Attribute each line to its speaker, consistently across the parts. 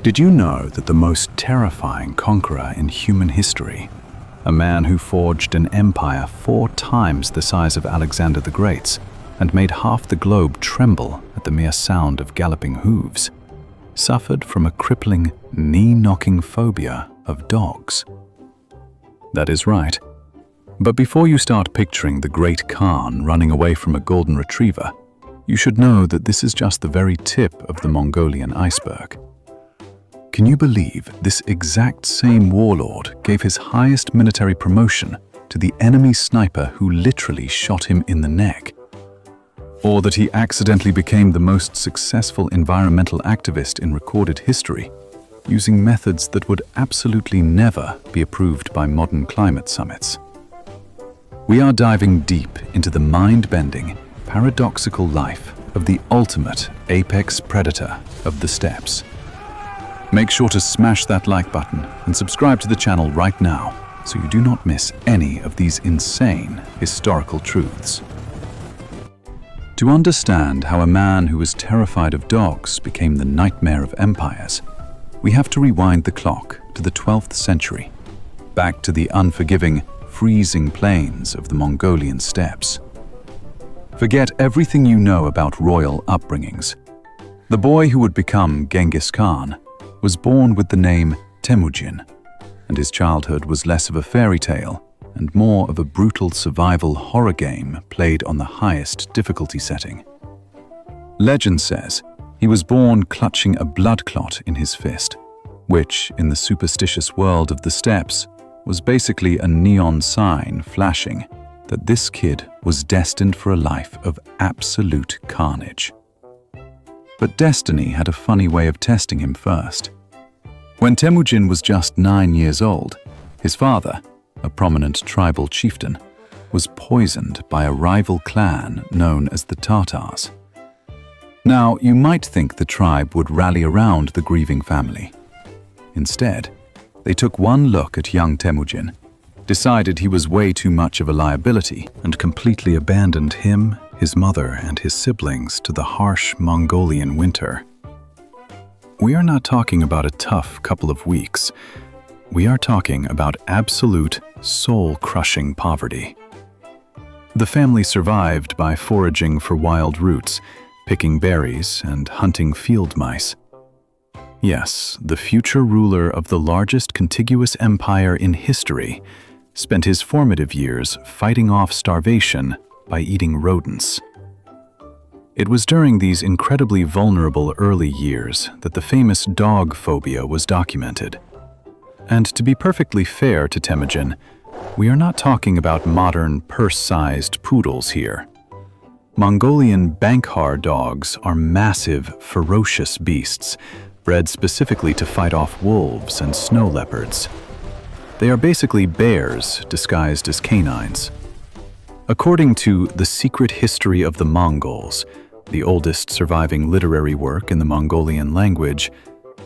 Speaker 1: Did you know that the most terrifying conqueror in human history, a man who forged an empire 4 times the size of Alexander the Great's and made half the globe tremble at the mere sound of galloping hooves, suffered from a crippling, knee-knocking phobia of dogs? That is right. But before you start picturing the great Khan running away from a golden retriever, you should know that this is just the very tip of the Mongolian iceberg. Can you believe this exact same warlord gave his highest military promotion to the enemy sniper who literally shot him in the neck? Or that he accidentally became the most successful environmental activist in recorded history, using methods that would absolutely never be approved by modern climate summits? We are diving deep into the mind-bending, paradoxical life of the ultimate apex predator of the steppes. Make sure to smash that like button and subscribe to the channel right now so you do not miss any of these insane historical truths. To understand how a man who was terrified of dogs became the nightmare of empires, we have to rewind the clock to the 12th century, back to the unforgiving, freezing plains of the Mongolian steppes. Forget everything you know about royal upbringings. The boy who would become Genghis Khan was born with the name Temujin, and his childhood was less of a fairy tale and more of a brutal survival horror game played on the highest difficulty setting. Legend says he was born clutching a blood clot in his fist, which, in the superstitious world of the steppes, was basically a neon sign flashing that this kid was destined for a life of absolute carnage. But destiny had a funny way of testing him first. When Temujin was just 9 years old, his father, a prominent tribal chieftain, was poisoned by a rival clan known as the Tatars. Now, you might think the tribe would rally around the grieving family. Instead, they took one look at young Temujin, decided he was way too much of a liability, and completely abandoned him, his mother, and his siblings to the harsh Mongolian winter. We are not talking about a tough couple of weeks. We are talking about absolute, soul-crushing poverty. The family survived by foraging for wild roots, picking berries, and hunting field mice. Yes, the future ruler of the largest contiguous empire in history spent his formative years fighting off starvation by eating rodents. It was during these incredibly vulnerable early years that the famous dog phobia was documented. And to be perfectly fair to Temujin, we are not talking about modern purse-sized poodles here. Mongolian Bankhar dogs are massive, ferocious beasts, bred specifically to fight off wolves and snow leopards. They are basically bears disguised as canines. According to The Secret History of the Mongols, the oldest surviving literary work in the Mongolian language,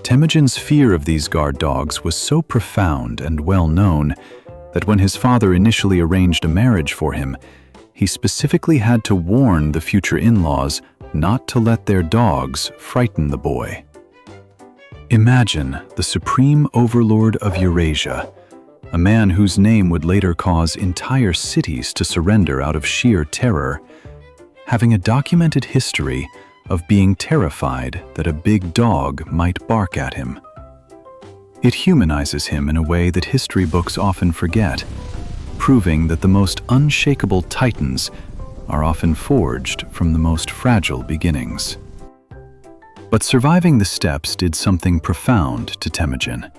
Speaker 1: Temujin's fear of these guard dogs was so profound and well known that when his father initially arranged a marriage for him, he specifically had to warn the future in-laws not to let their dogs frighten the boy. Imagine the supreme overlord of Eurasia, a man whose name would later cause entire cities to surrender out of sheer terror, having a documented history of being terrified that a big dog might bark at him. It humanizes him in a way that history books often forget, proving that the most unshakable titans are often forged from the most fragile beginnings. But surviving the steppes did something profound to Temujin.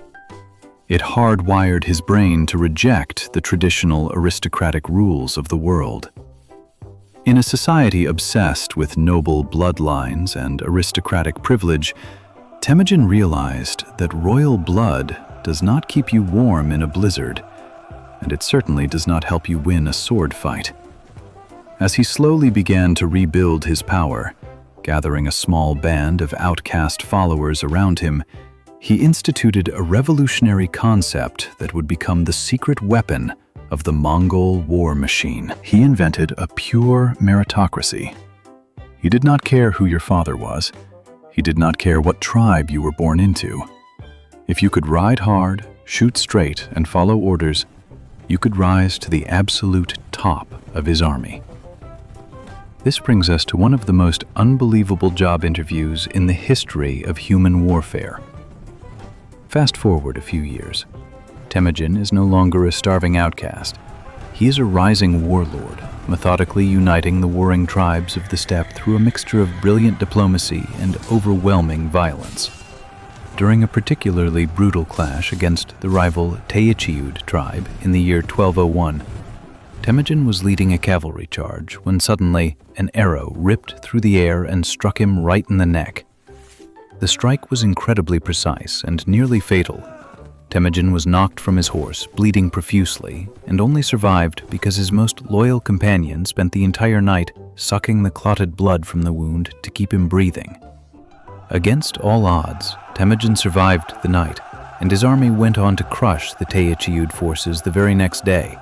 Speaker 1: It hardwired his brain to reject the traditional aristocratic rules of the world. In a society obsessed with noble bloodlines and aristocratic privilege, Temujin realized that royal blood does not keep you warm in a blizzard, and it certainly does not help you win a sword fight. As he slowly began to rebuild his power, gathering a small band of outcast followers around him, he instituted a revolutionary concept that would become the secret weapon of the Mongol war machine. He invented a pure meritocracy. He did not care who your father was. He did not care what tribe you were born into. If you could ride hard, shoot straight, and follow orders, you could rise to the absolute top of his army. This brings us to one of the most unbelievable job interviews in the history of human warfare. Fast forward a few years. Temujin is no longer a starving outcast. He is a rising warlord, methodically uniting the warring tribes of the steppe through a mixture of brilliant diplomacy and overwhelming violence. During a particularly brutal clash against the rival Temujin tribe in the year 1201, Temujin was leading a cavalry charge when suddenly an arrow ripped through the air and struck him right in the neck. The strike was incredibly precise and nearly fatal. Temujin was knocked from his horse, bleeding profusely, and only survived because his most loyal companion spent the entire night sucking the clotted blood from the wound to keep him breathing. Against all odds, Temujin survived the night, and his army went on to crush the Temujin forces the very next day.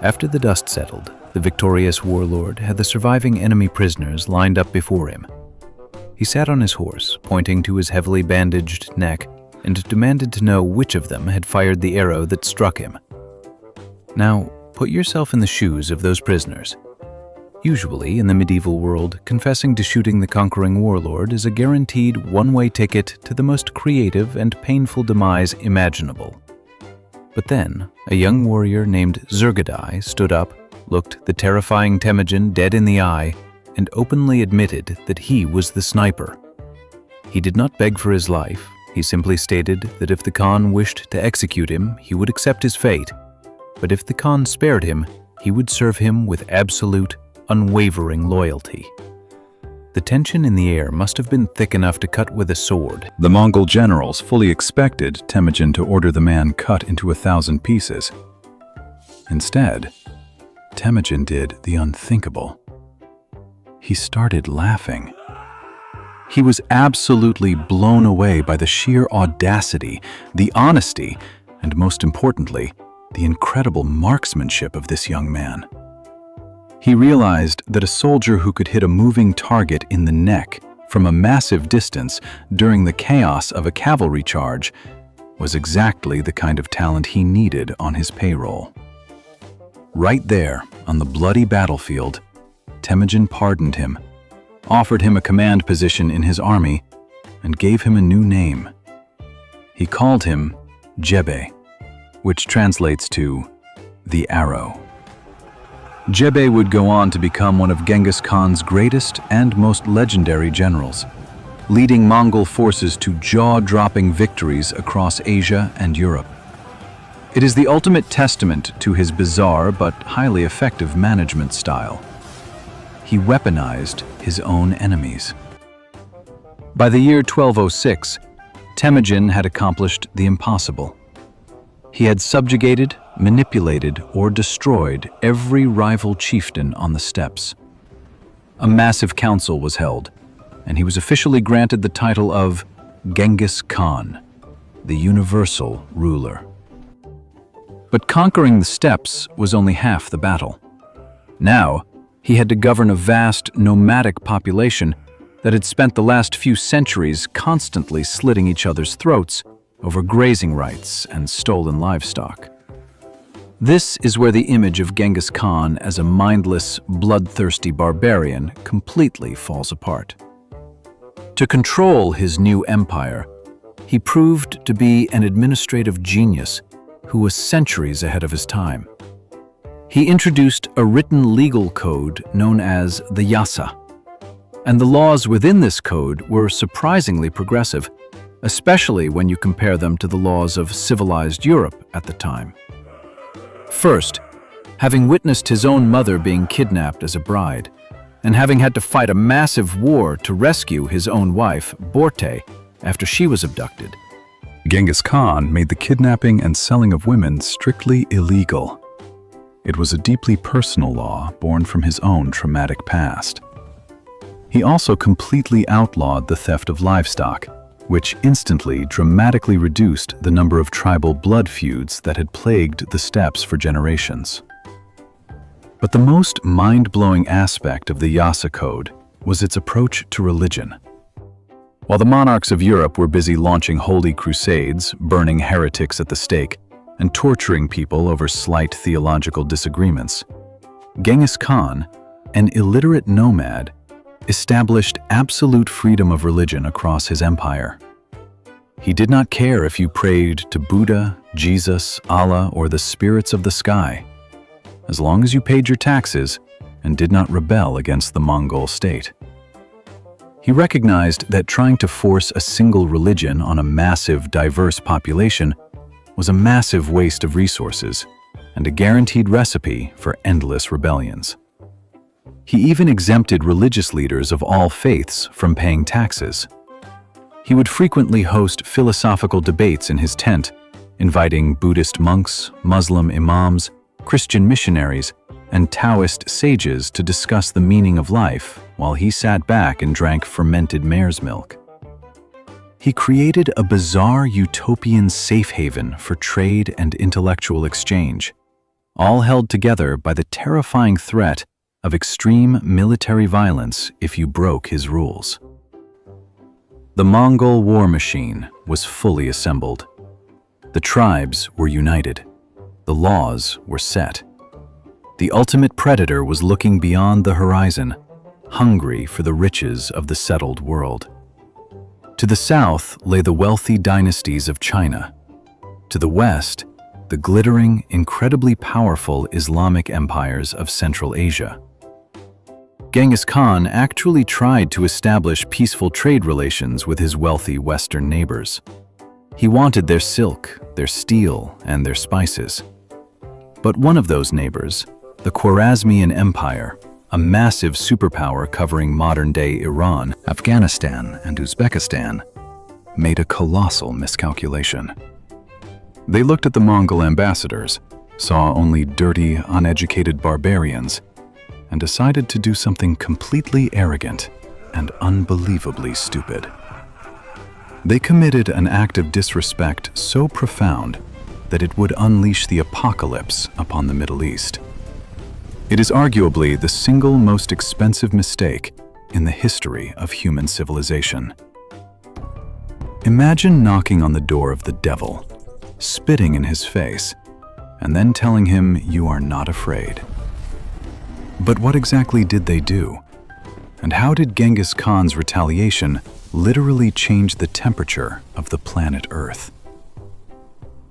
Speaker 1: After the dust settled, the victorious warlord had the surviving enemy prisoners lined up before him. He sat on his horse, pointing to his heavily bandaged neck, and demanded to know which of them had fired the arrow that struck him. Now, put yourself in the shoes of those prisoners. Usually, in the medieval world, confessing to shooting the conquering warlord is a guaranteed one-way ticket to the most creative and painful demise imaginable. But then, a young warrior named Zurgadai stood up, looked the terrifying Temujin dead in the eye, and openly admitted that he was the sniper. He did not beg for his life. He simply stated that if the Khan wished to execute him, he would accept his fate. But if the Khan spared him, he would serve him with absolute, unwavering loyalty. The tension in the air must have been thick enough to cut with a sword. The Mongol generals fully expected Temujin to order the man cut into 1,000 pieces. Instead, Temujin did the unthinkable. He started laughing. He was absolutely blown away by the sheer audacity, the honesty, and most importantly, the incredible marksmanship of this young man. He realized that a soldier who could hit a moving target in the neck from a massive distance during the chaos of a cavalry charge was exactly the kind of talent he needed on his payroll. Right there, on the bloody battlefield, Temujin pardoned him, offered him a command position in his army, and gave him a new name. He called him Jebe, which translates to the arrow. Jebe would go on to become one of Genghis Khan's greatest and most legendary generals, leading Mongol forces to jaw-dropping victories across Asia and Europe. It is the ultimate testament to his bizarre but highly effective management style. He weaponized his own enemies. By the year 1206, Temujin had accomplished the impossible. He had subjugated, manipulated, or destroyed every rival chieftain on the steppes. A massive council was held, and he was officially granted the title of Genghis Khan, the universal ruler. But conquering the steppes was only half the battle. Now, he had to govern a vast, nomadic population that had spent the last few centuries constantly slitting each other's throats over grazing rights and stolen livestock. This is where the image of Genghis Khan as a mindless, bloodthirsty barbarian completely falls apart. To control his new empire, he proved to be an administrative genius who was centuries ahead of his time. He introduced a written legal code known as the Yasa, and the laws within this code were surprisingly progressive, especially when you compare them to the laws of civilized Europe at the time. First, having witnessed his own mother being kidnapped as a bride, and having had to fight a massive war to rescue his own wife, Borte, after she was abducted, Genghis Khan made the kidnapping and selling of women strictly illegal. It was a deeply personal law born from his own traumatic past. He also completely outlawed the theft of livestock, which instantly dramatically reduced the number of tribal blood feuds that had plagued the steppes for generations. But the most mind-blowing aspect of the Yasa Code was its approach to religion. While the monarchs of Europe were busy launching holy crusades, burning heretics at the stake, and torturing people over slight theological disagreements, Genghis Khan, an illiterate nomad, established absolute freedom of religion across his empire. He did not care if you prayed to Buddha, Jesus, Allah, or the spirits of the sky, as long as you paid your taxes and did not rebel against the Mongol state. He recognized that trying to force a single religion on a massive, diverse population was a massive waste of resources and a guaranteed recipe for endless rebellions. He even exempted religious leaders of all faiths from paying taxes. He would frequently host philosophical debates in his tent, inviting Buddhist monks, Muslim imams, Christian missionaries, and Taoist sages to discuss the meaning of life while he sat back and drank fermented mare's milk. He created a bizarre utopian safe haven for trade and intellectual exchange, all held together by the terrifying threat of extreme military violence if you broke his rules. The Mongol war machine was fully assembled. The tribes were united. The laws were set. The ultimate predator was looking beyond the horizon, hungry for the riches of the settled world. To the south lay the wealthy dynasties of China. To the west, the glittering, incredibly powerful Islamic empires of Central Asia. Genghis Khan actually tried to establish peaceful trade relations with his wealthy Western neighbors. He wanted their silk, their steel, and their spices. But one of those neighbors, the Khwarezmian Empire, a massive superpower covering modern-day Iran, Afghanistan, and Uzbekistan, made a colossal miscalculation. They looked at the Mongol ambassadors, saw only dirty, uneducated barbarians, and decided to do something completely arrogant and unbelievably stupid. They committed an act of disrespect so profound that it would unleash the apocalypse upon the Middle East. It is arguably the single most expensive mistake in the history of human civilization. Imagine knocking on the door of the devil, spitting in his face, and then telling him you are not afraid. But what exactly did they do? And how did Genghis Khan's retaliation literally change the temperature of the planet Earth?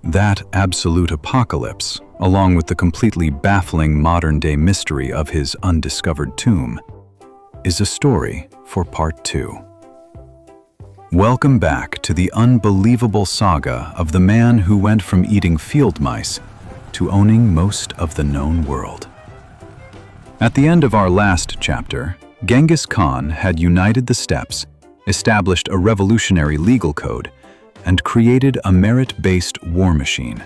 Speaker 1: That absolute apocalypse, along with the completely baffling modern-day mystery of his undiscovered tomb, is a story for part 2. Welcome back to the unbelievable saga of the man who went from eating field mice to owning most of the known world. At the end of our last chapter, Genghis Khan had united the steppes, established a revolutionary legal code, and created a merit-based war machine.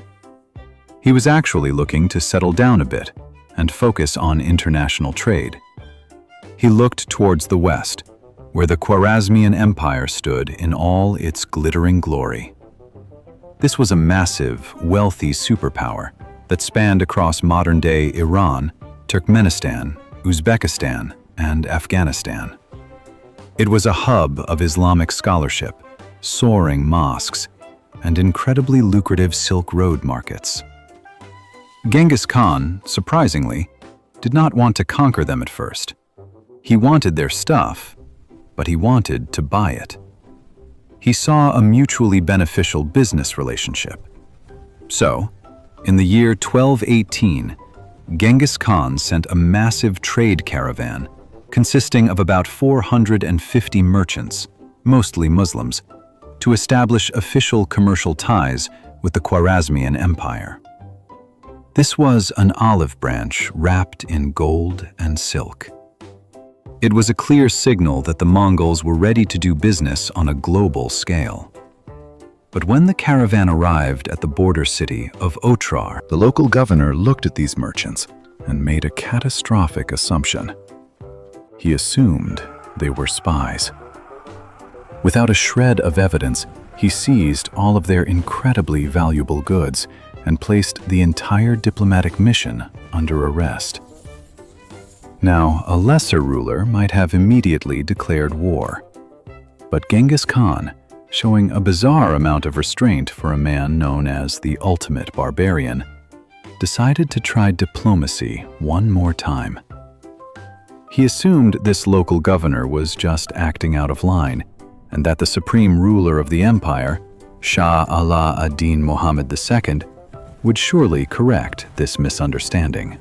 Speaker 1: He was actually looking to settle down a bit and focus on international trade. He looked towards the west, where the Khwarezmian Empire stood in all its glittering glory. This was a massive, wealthy superpower that spanned across modern-day Iran, Turkmenistan, Uzbekistan, and Afghanistan. It was a hub of Islamic scholarship, soaring mosques, and incredibly lucrative Silk Road markets. Genghis Khan, surprisingly, did not want to conquer them at first. He wanted their stuff, but he wanted to buy it. He saw a mutually beneficial business relationship. So, in the year 1218, Genghis Khan sent a massive trade caravan consisting of about 450 merchants, mostly Muslims, to establish official commercial ties with the Khwarezmian Empire. This was an olive branch wrapped in gold and silk. It was a clear signal that the Mongols were ready to do business on a global scale. But when the caravan arrived at the border city of Otrar, the local governor looked at these merchants and made a catastrophic assumption. He assumed they were spies. Without a shred of evidence, he seized all of their incredibly valuable goods and placed the entire diplomatic mission under arrest. Now, a lesser ruler might have immediately declared war. But Genghis Khan, showing a bizarre amount of restraint for a man known as the ultimate barbarian, decided to try diplomacy one more time. He assumed this local governor was just acting out of line, and that the supreme ruler of the empire, Shah Ala ad-Din Muhammad II, would surely correct this misunderstanding.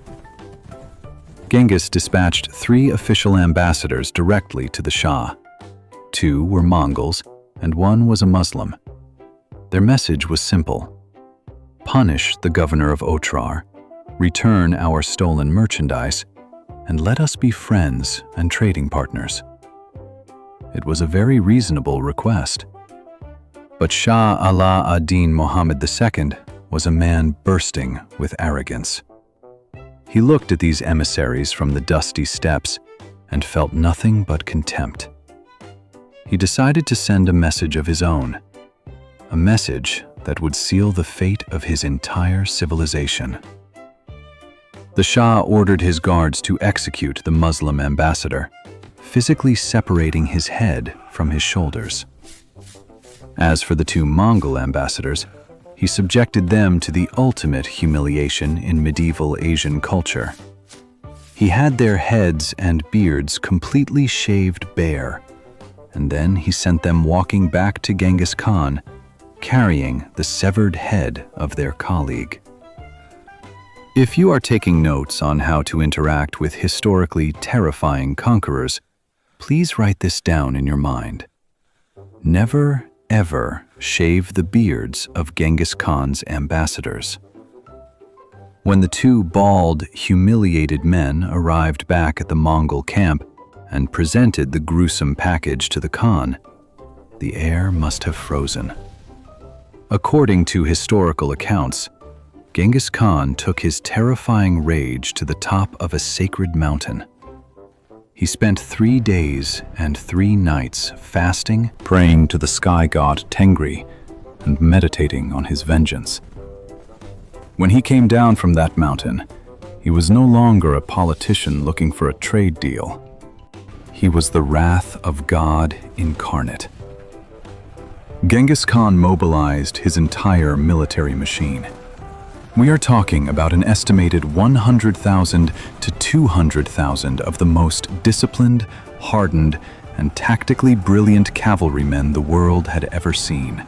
Speaker 1: Genghis dispatched 3 official ambassadors directly to the Shah. 2 were Mongols, and 1 was a Muslim. Their message was simple: punish the governor of Otrar, return our stolen merchandise, and let us be friends and trading partners. It was a very reasonable request. But Shah Ala ad-Din Muhammad II was a man bursting with arrogance. He looked at these emissaries from the dusty steppes and felt nothing but contempt. He decided to send a message of his own, a message that would seal the fate of his entire civilization. The Shah ordered his guards to execute the Muslim ambassador, physically separating his head from his shoulders. As for the 2 Mongol ambassadors, he subjected them to the ultimate humiliation in medieval Asian culture. He had their heads and beards completely shaved bare, and then he sent them walking back to Genghis Khan, carrying the severed head of their colleague. If you are taking notes on how to interact with historically terrifying conquerors, please write this down in your mind. Never, ever shave the beards of Genghis Khan's ambassadors. When the 2 bald, humiliated men arrived back at the Mongol camp and presented the gruesome package to the Khan, the air must have frozen. According to historical accounts, Genghis Khan took his terrifying rage to the top of a sacred mountain. He spent 3 days and 3 nights fasting, praying to the sky god Tengri, and meditating on his vengeance. When he came down from that mountain, he was no longer a politician looking for a trade deal. He was the wrath of God incarnate. Genghis Khan mobilized his entire military machine. We are talking about an estimated 100,000 to 200,000 of the most disciplined, hardened, and tactically brilliant cavalrymen the world had ever seen.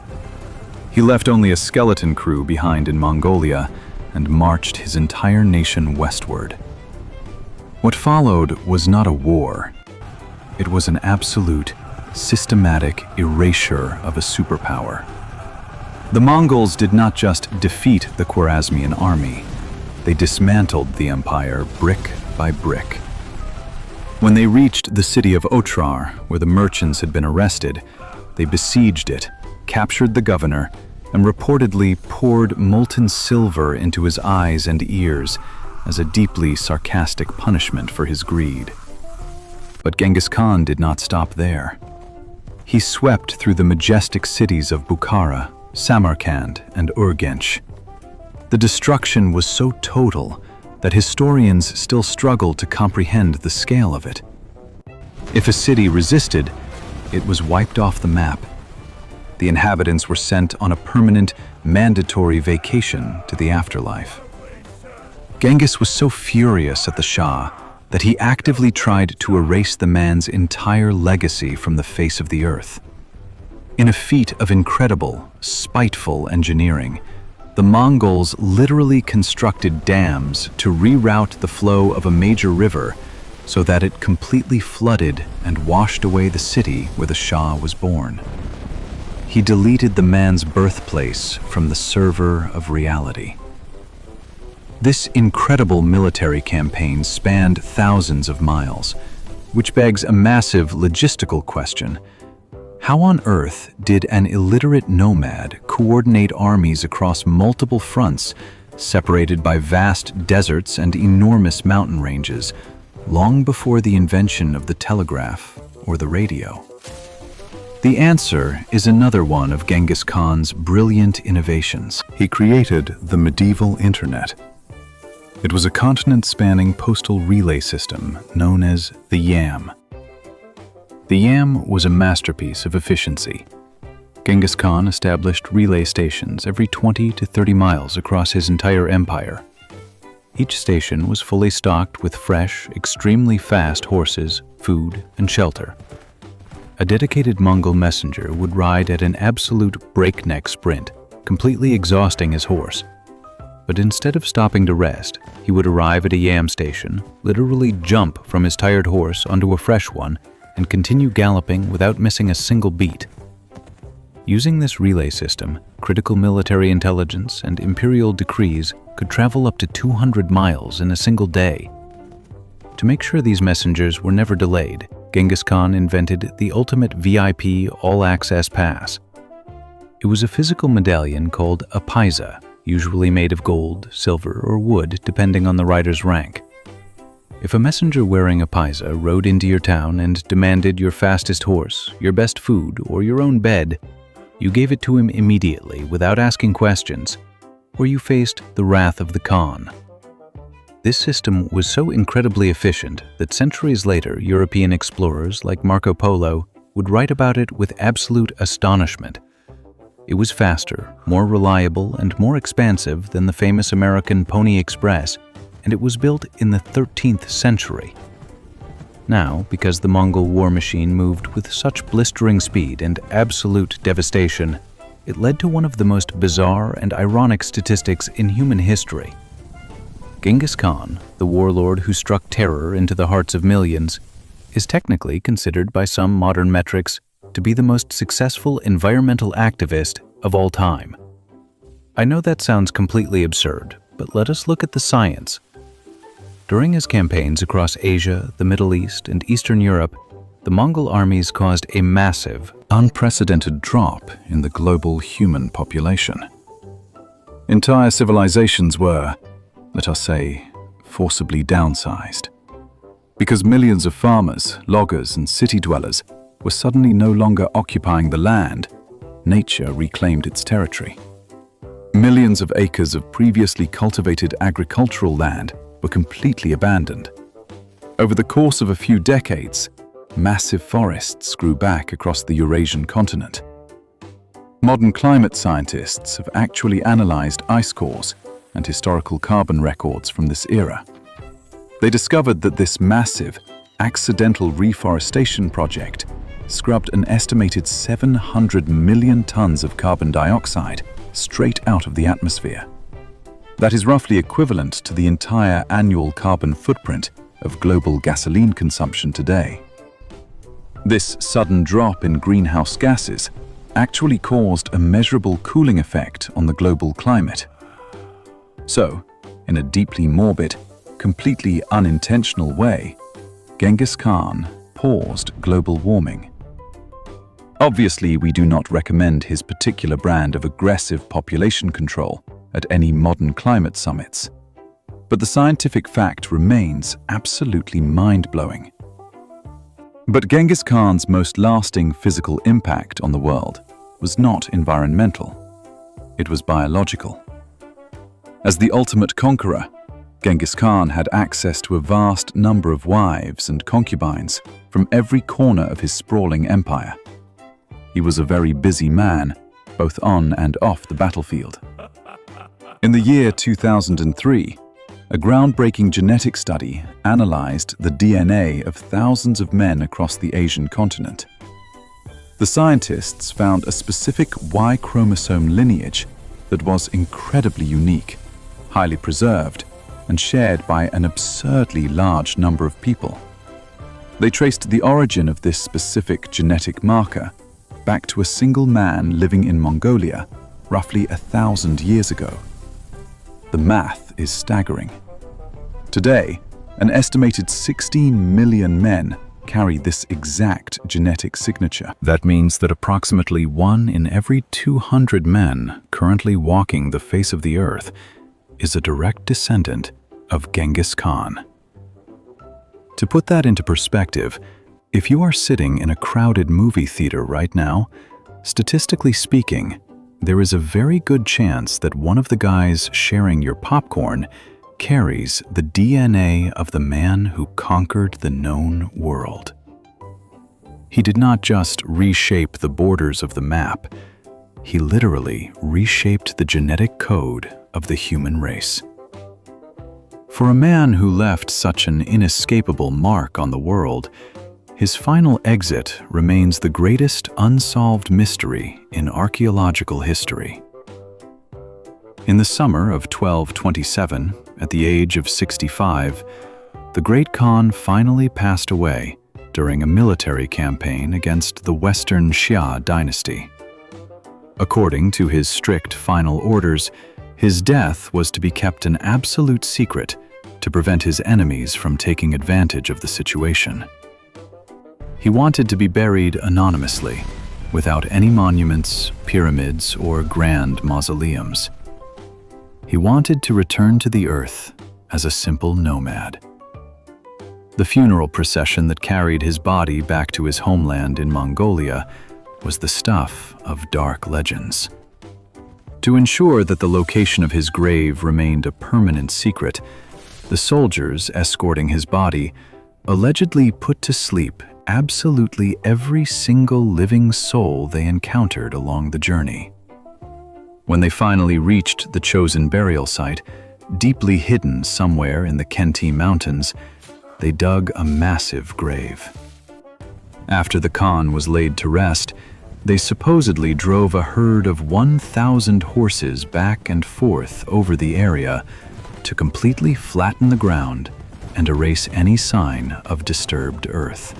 Speaker 1: He left only a skeleton crew behind in Mongolia and marched his entire nation westward. What followed was not a war. It was an absolute, systematic erasure of a superpower. The Mongols did not just defeat the Khwarezmian army, they dismantled the empire brick by brick. When they reached the city of Otrar, where the merchants had been arrested, they besieged it, captured the governor, and reportedly poured molten silver into his eyes and ears as a deeply sarcastic punishment for his greed. But Genghis Khan did not stop there. He swept through the majestic cities of Bukhara, Samarkand, and Urgench. The destruction was so total that historians still struggle to comprehend the scale of it. If a city resisted, it was wiped off the map. The inhabitants were sent on a permanent, mandatory vacation to the afterlife. Genghis was so furious at the Shah that he actively tried to erase the man's entire legacy from the face of the earth. In a feat of incredible, spiteful engineering, the Mongols literally constructed dams to reroute the flow of a major river so that it completely flooded and washed away the city where the Shah was born. He deleted the man's birthplace from the server of reality. This incredible military campaign spanned thousands of miles, which begs a massive logistical question. How on earth did an illiterate nomad coordinate armies across multiple fronts, separated by vast deserts and enormous mountain ranges, long before the invention of the telegraph or the radio? The answer is another one of Genghis Khan's brilliant innovations. He created the medieval internet. It was a continent-spanning postal relay system known as the YAM. The yam was a masterpiece of efficiency. Genghis Khan established relay stations every 20 to 30 miles across his entire empire. Each station was fully stocked with fresh, extremely fast horses, food, and shelter. A dedicated Mongol messenger would ride at an absolute breakneck sprint, completely exhausting his horse. But instead of stopping to rest, he would arrive at a yam station, literally jump from his tired horse onto a fresh one, and continue galloping without missing a single beat. Using this relay system, critical military intelligence and imperial decrees could travel up to 200 miles in a single day. To make sure these messengers were never delayed, Genghis Khan invented the ultimate VIP all-access pass. It was a physical medallion called a paisa, usually made of gold, silver, or wood, depending on the rider's rank. If a messenger wearing a paisa rode into your town and demanded your fastest horse, your best food, or your own bed, you gave it to him immediately without asking questions, or you faced the wrath of the Khan. This system was so incredibly efficient that centuries later, European explorers like Marco Polo would write about it with absolute astonishment. It was faster, more reliable, and more expansive than the famous American Pony Express, and it was built in the 13th century. Now, because the Mongol war machine moved with such blistering speed and absolute devastation, it led to one of the most bizarre and ironic statistics in human history. Genghis Khan, the warlord who struck terror into the hearts of millions, is technically considered by some modern metrics to be the most successful environmental activist of all time. I know that sounds completely absurd, but let us look at the science. During his campaigns across Asia, the Middle East, and Eastern Europe, the Mongol armies caused a massive, unprecedented drop in the global human population. Entire civilizations were, let us say, forcibly downsized. Because millions of farmers, loggers, and city dwellers were suddenly no longer occupying the land, nature reclaimed its territory. Millions of acres of previously cultivated agricultural land were completely abandoned. Over the course of a few decades, massive forests grew back across the Eurasian continent. Modern climate scientists have actually analyzed ice cores and historical carbon records from this era. They discovered that this massive, accidental reforestation project scrubbed an estimated 700 million tons of carbon dioxide straight out of the atmosphere. That is roughly equivalent to the entire annual carbon footprint of global gasoline consumption today. This sudden drop in greenhouse gases actually caused a measurable cooling effect on the global climate. So, in a deeply morbid, completely unintentional way, Genghis Khan paused global warming. Obviously, we do not recommend his particular brand of aggressive population control at any modern climate summits. But the scientific fact remains absolutely mind-blowing. But Genghis Khan's most lasting physical impact on the world was not environmental. It was biological. As the ultimate conqueror, Genghis Khan had access to a vast number of wives and concubines from every corner of his sprawling empire. He was a very busy man, both on and off the battlefield. In the year 2003, a groundbreaking genetic study analyzed the DNA of thousands of men across the Asian continent. The scientists found a specific Y chromosome lineage that was incredibly unique, highly preserved, and shared by an absurdly large number of people. They traced the origin of this specific genetic marker back to a single man living in Mongolia roughly 1,000 years ago. The math is staggering. Today, an estimated 16 million men carry this exact genetic signature. That means that approximately 1 in every 200 men currently walking the face of the earth is a direct descendant of Genghis Khan. To put that into perspective, if you are sitting in a crowded movie theater right now, statistically speaking, there is a very good chance that one of the guys sharing your popcorn carries the DNA of the man who conquered the known world. He did not just reshape the borders of the map, he literally reshaped the genetic code of the human race. For a man who left such an inescapable mark on the world, his final exit remains the greatest unsolved mystery in archaeological history. In the summer of 1227, at the age of 65, the Great Khan finally passed away during a military campaign against the Western Xia dynasty. According to his strict final orders, his death was to be kept an absolute secret to prevent his enemies from taking advantage of the situation. He wanted to be buried anonymously, without any monuments, pyramids, or grand mausoleums. He wanted to return to the earth as a simple nomad. The funeral procession that carried his body back to his homeland in Mongolia was the stuff of dark legends. To ensure that the location of his grave remained a permanent secret, the soldiers escorting his body allegedly put to sleep absolutely every single living soul they encountered along the journey. When they finally reached the chosen burial site, deeply hidden somewhere in the Khenti Mountains, they dug a massive grave. After the Khan was laid to rest, they supposedly drove a herd of 1,000 horses back and forth over the area to completely flatten the ground and erase any sign of disturbed earth.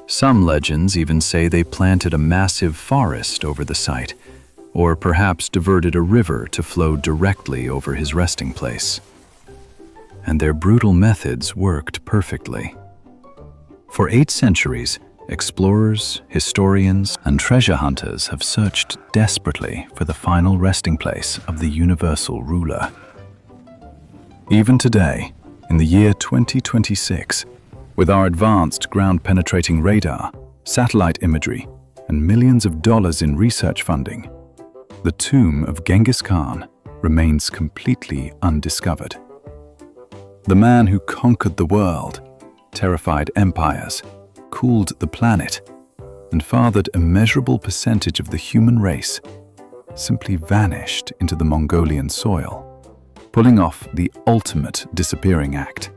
Speaker 1: Some legends even say they planted a massive forest over the site, or perhaps diverted a river to flow directly over his resting place. And their brutal methods worked perfectly. For 8 centuries, explorers, historians, and treasure hunters have searched desperately for the final resting place of the universal ruler. Even today, in the year 2026, with our advanced ground-penetrating radar, satellite imagery, and millions of dollars in research funding, the tomb of Genghis Khan remains completely undiscovered. The man who conquered the world, terrified empires, cooled the planet, and fathered a measurable percentage of the human race, simply vanished into the Mongolian soil, pulling off the ultimate disappearing act.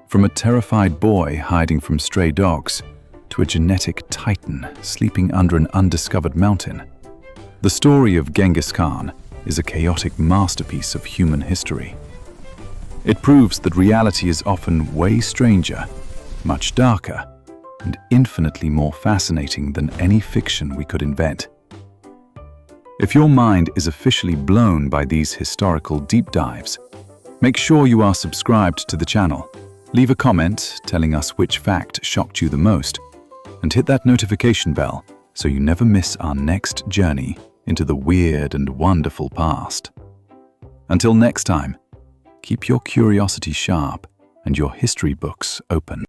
Speaker 1: From a terrified boy hiding from stray dogs to a genetic titan sleeping under an undiscovered mountain, the story of Genghis Khan is a chaotic masterpiece of human history. It proves that reality is often way stranger, much darker, and infinitely more fascinating than any fiction we could invent. If your mind is officially blown by these historical deep dives, make sure you are subscribed to the channel, leave a comment telling us which fact shocked you the most, and hit that notification bell so you never miss our next journey into the weird and wonderful past. Until next time, keep your curiosity sharp and your history books open.